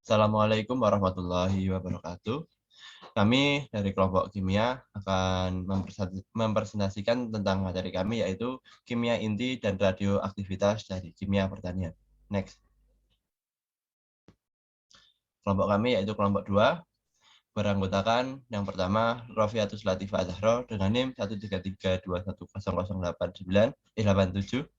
Assalamualaikum warahmatullahi wabarakatuh. Kami dari kelompok kimia akan mempresentasikan tentang materi kami, yaitu kimia inti dan radioaktivitas dari kimia pertanian. Next. Kelompok kami yaitu kelompok 2, beranggotakan yang pertama Rofiatus Latifah Zahro dengan NIM 13321008987.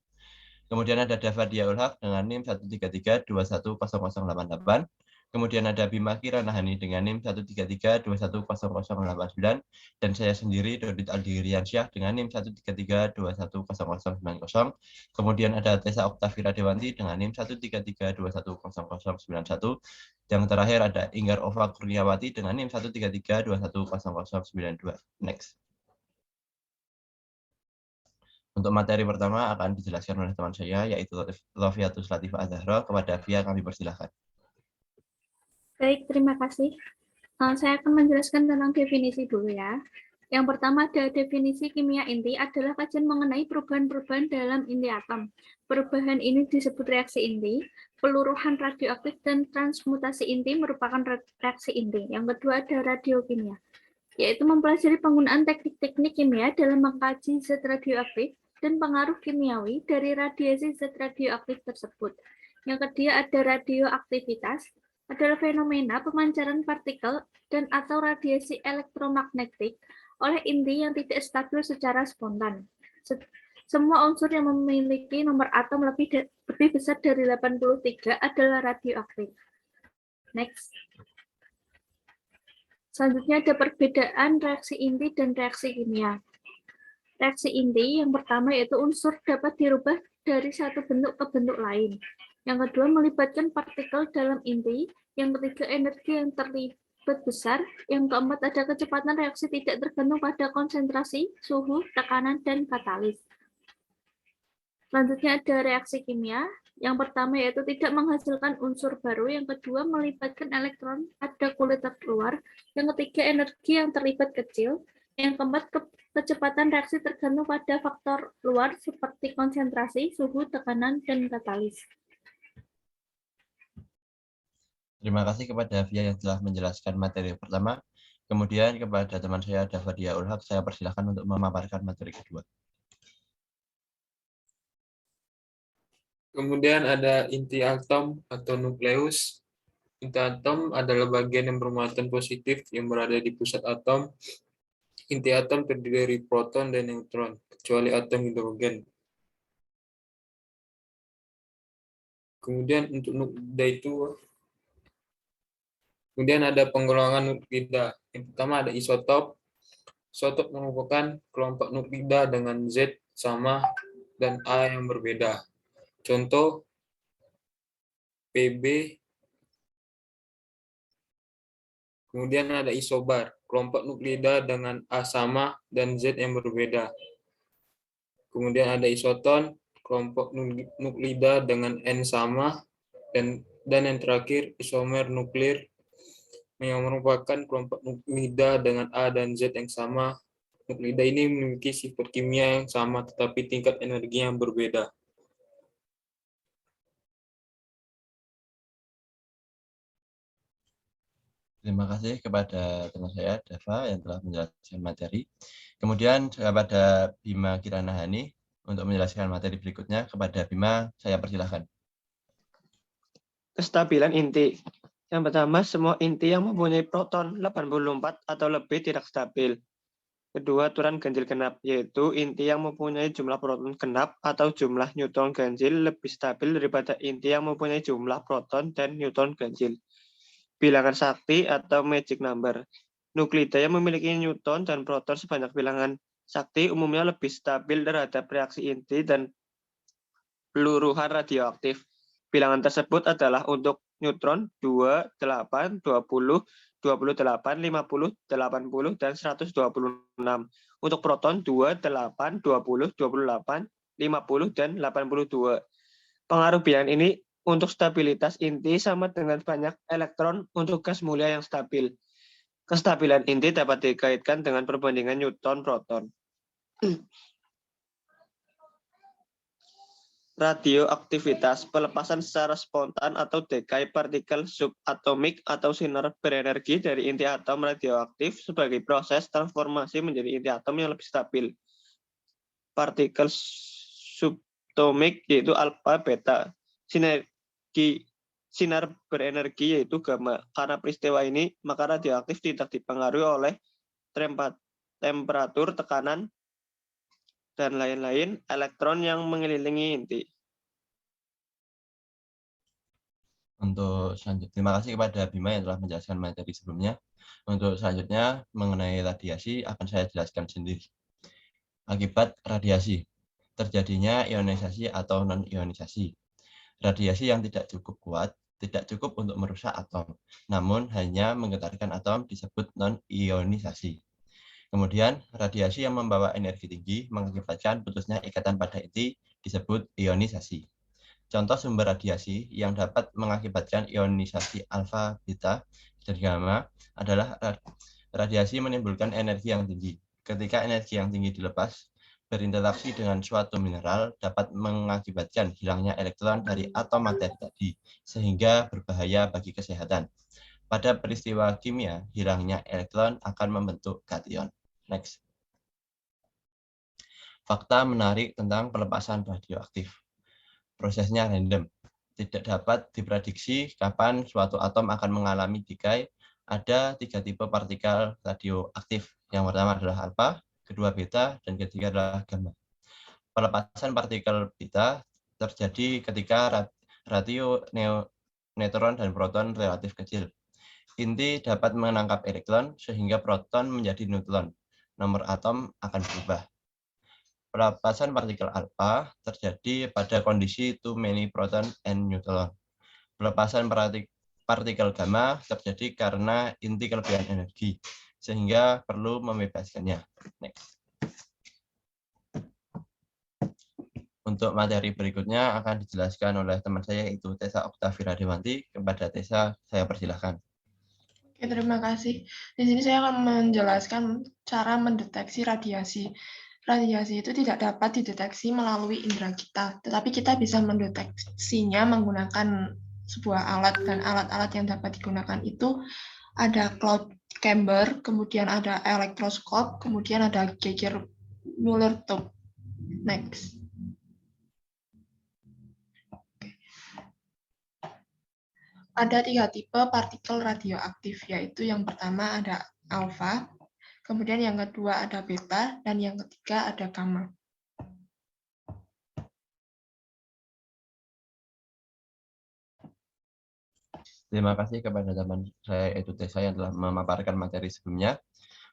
Kemudian ada Dava Ulhaq dengan NIM 133210088. Kemudian ada Bima Kiranahani dengan NIM 133210089 dan saya sendiri Dodit Aldiriansyah dengan NIM 133210090. Kemudian ada Tessa Oktavira Dewanti dengan NIM 133210091. Yang terakhir ada Inggar Ova Kurniawati dengan NIM 133210092. Next. Untuk materi pertama akan dijelaskan oleh teman saya, yaitu Rofiatus Latifah Zahro. Kepada Via kami persilahkan. Baik, terima kasih. Saya akan menjelaskan tentang definisi dulu ya. Yang pertama ada definisi kimia inti adalah kajian mengenai perubahan-perubahan dalam inti atom. Perubahan ini disebut reaksi inti. Peluruhan radioaktif dan transmutasi inti merupakan reaksi inti. Yang kedua ada radiokimia, yaitu mempelajari penggunaan teknik-teknik kimia dalam mengkaji zat radioaktif dan pengaruh kimiawi dari radiasi zat radioaktif tersebut. Yang ketiga ada radioaktivitas, adalah fenomena pemancaran partikel dan atau radiasi elektromagnetik oleh inti yang tidak stabil secara spontan. Semua unsur yang memiliki nomor atom lebih besar dari 83 adalah radioaktif. Next. Selanjutnya ada perbedaan reaksi inti dan reaksi kimia. Reaksi inti yang pertama yaitu unsur dapat dirubah dari satu bentuk ke bentuk lain. Yang kedua melibatkan partikel dalam inti. Yang ketiga energi yang terlibat besar. Yang keempat ada kecepatan reaksi tidak tergantung pada konsentrasi, suhu, tekanan, dan katalis. Selanjutnya ada reaksi kimia. Yang pertama yaitu tidak menghasilkan unsur baru. Yang kedua melibatkan elektron pada kulit terluar. Yang ketiga energi yang terlibat kecil. Yang keempat kecepatan reaksi tergantung pada faktor luar seperti konsentrasi, suhu, tekanan, dan katalis. Terima kasih kepada Via yang telah menjelaskan materi pertama. Kemudian kepada teman saya Dava Ulhaq, saya persilahkan untuk memaparkan materi kedua. Kemudian ada inti atom atau nukleus. Inti atom adalah bagian yang bermuatan positif yang berada di pusat atom. Inti atom terdiri dari proton dan neutron, kecuali atom hidrogen. Kemudian untuk nuklida itu, kemudian ada penggolongan nuklida. Yang pertama ada isotop. Isotop merupakan kelompok nuklida dengan Z sama dan A yang berbeda. Contoh Pb. Kemudian ada isobar, kelompok nuklida dengan A sama dan Z yang berbeda. Kemudian ada isoton, kelompok nuklida dengan N sama, dan yang terakhir isomer nuklir yang merupakan kelompok nuklida dengan A dan Z yang sama. Nuklida ini memiliki sifat kimia yang sama tetapi tingkat energi yang berbeda. Terima kasih kepada teman saya Dava yang telah menjelaskan materi. Kemudian kepada Bima Kiranahani untuk menjelaskan materi berikutnya. Kepada Bima, saya persilahkan. Kestabilan inti. Yang pertama, semua inti yang mempunyai proton 84 atau lebih tidak stabil. Kedua, aturan ganjil genap, yaitu inti yang mempunyai jumlah proton genap atau jumlah neutron ganjil lebih stabil daripada inti yang mempunyai jumlah proton dan neutron ganjil. Bilangan sakti atau magic number. Nuklida yang memiliki neutron dan proton sebanyak bilangan sakti umumnya lebih stabil terhadap reaksi inti dan peluruhan radioaktif. Bilangan tersebut adalah untuk neutron 2, 8, 20, 28, 50, 80, dan 126. Untuk proton 2, 8, 20, 28, 50, dan 82. Pengaruh bilangan ini untuk stabilitas inti sama dengan banyak elektron untuk gas mulia yang stabil. Kestabilan inti dapat dikaitkan dengan perbandingan neutron-proton. radioaktivitas, pelepasan secara spontan atau dekai partikel subatomik atau sinar berenergi dari inti atom radioaktif sebagai proses transformasi menjadi inti atom yang lebih stabil. Partikel subatomik yaitu alfa, beta, sinar berenergi yaitu gamma. Karena peristiwa ini, maka radioaktif tidak dipengaruhi oleh temperatur, tekanan, dan lain-lain elektron yang mengelilingi inti. Untuk selanjutnya, terima kasih kepada Bima yang telah menjelaskan materi sebelumnya. Untuk selanjutnya, mengenai radiasi akan saya jelaskan sendiri. Akibat radiasi, terjadinya ionisasi atau non-ionisasi. Radiasi yang tidak cukup kuat, tidak cukup untuk merusak atom, namun hanya menggetarkan atom disebut non-ionisasi. Kemudian, radiasi yang membawa energi tinggi mengakibatkan putusnya ikatan pada inti disebut ionisasi. Contoh sumber radiasi yang dapat mengakibatkan ionisasi alfa, beta, dan gamma adalah radiasi menimbulkan energi yang tinggi. Ketika energi yang tinggi dilepas, berinteraksi dengan suatu mineral dapat mengakibatkan hilangnya elektron dari atom materi tadi, sehingga berbahaya bagi kesehatan. Pada peristiwa kimia, hilangnya elektron akan membentuk kation. Next. Fakta menarik tentang pelepasan radioaktif. Prosesnya random. Tidak dapat diprediksi kapan suatu atom akan mengalami dekai. Ada 3 tipe partikel radioaktif. Yang pertama adalah alfa, kedua beta, dan ketiga adalah gamma. Pelepasan partikel beta terjadi ketika ratio neutron dan proton relatif kecil. Inti dapat menangkap elektron sehingga proton menjadi neutron. Nomor atom akan berubah. Pelepasan partikel alfa terjadi pada kondisi too many proton and neutron. Pelepasan partikel gamma terjadi karena inti kelebihan energi, sehingga perlu membebaskannya. Next. Untuk materi berikutnya akan dijelaskan oleh teman saya, yaitu Tessa Oktavira Dewanti. Kepada Tessa, saya persilahkan. Oke, terima kasih. Di sini saya akan menjelaskan cara mendeteksi radiasi. Radiasi itu tidak dapat dideteksi melalui indera kita, tetapi kita bisa mendeteksinya menggunakan sebuah alat, dan alat-alat yang dapat digunakan itu ada cloud chamber, kemudian ada elektroskop, kemudian ada Geiger Müller tube. Next. Ada 3 tipe partikel radioaktif, yaitu yang pertama ada alfa, kemudian yang kedua ada beta, dan yang ketiga ada gamma. Terima kasih kepada teman saya, yaitu Tessa, yang telah memaparkan materi sebelumnya.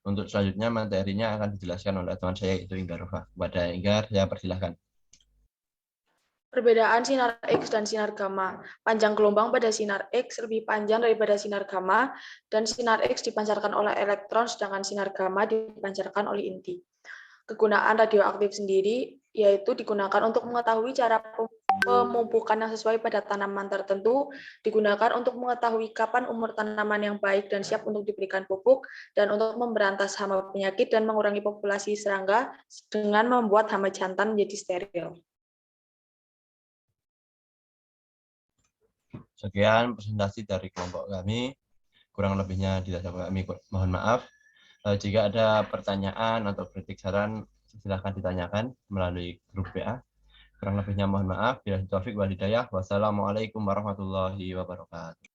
Untuk selanjutnya, materinya akan dijelaskan oleh teman saya, yaitu Inggar Rova. Kepada Inggar, saya persilahkan. Perbedaan sinar X dan sinar gamma. Panjang gelombang pada sinar X lebih panjang daripada sinar gamma, dan sinar X dipancarkan oleh elektron, sedangkan sinar gamma dipancarkan oleh inti. Kegunaan radioaktif sendiri yaitu digunakan untuk mengetahui cara pemupukan yang sesuai pada tanaman tertentu, digunakan untuk mengetahui kapan umur tanaman yang baik dan siap untuk diberikan pupuk, dan untuk memberantas hama penyakit dan mengurangi populasi serangga dengan membuat hama jantan menjadi steril. Sekian presentasi dari kelompok kami. Kurang lebihnya tidak dapat kami mohon maaf. Jika ada pertanyaan atau kritik saran, silakan ditanyakan melalui grup WA. Kurang lebihnya mohon maaf. Bila taufik wal hidayah. Wassalamualaikum warahmatullahi wabarakatuh.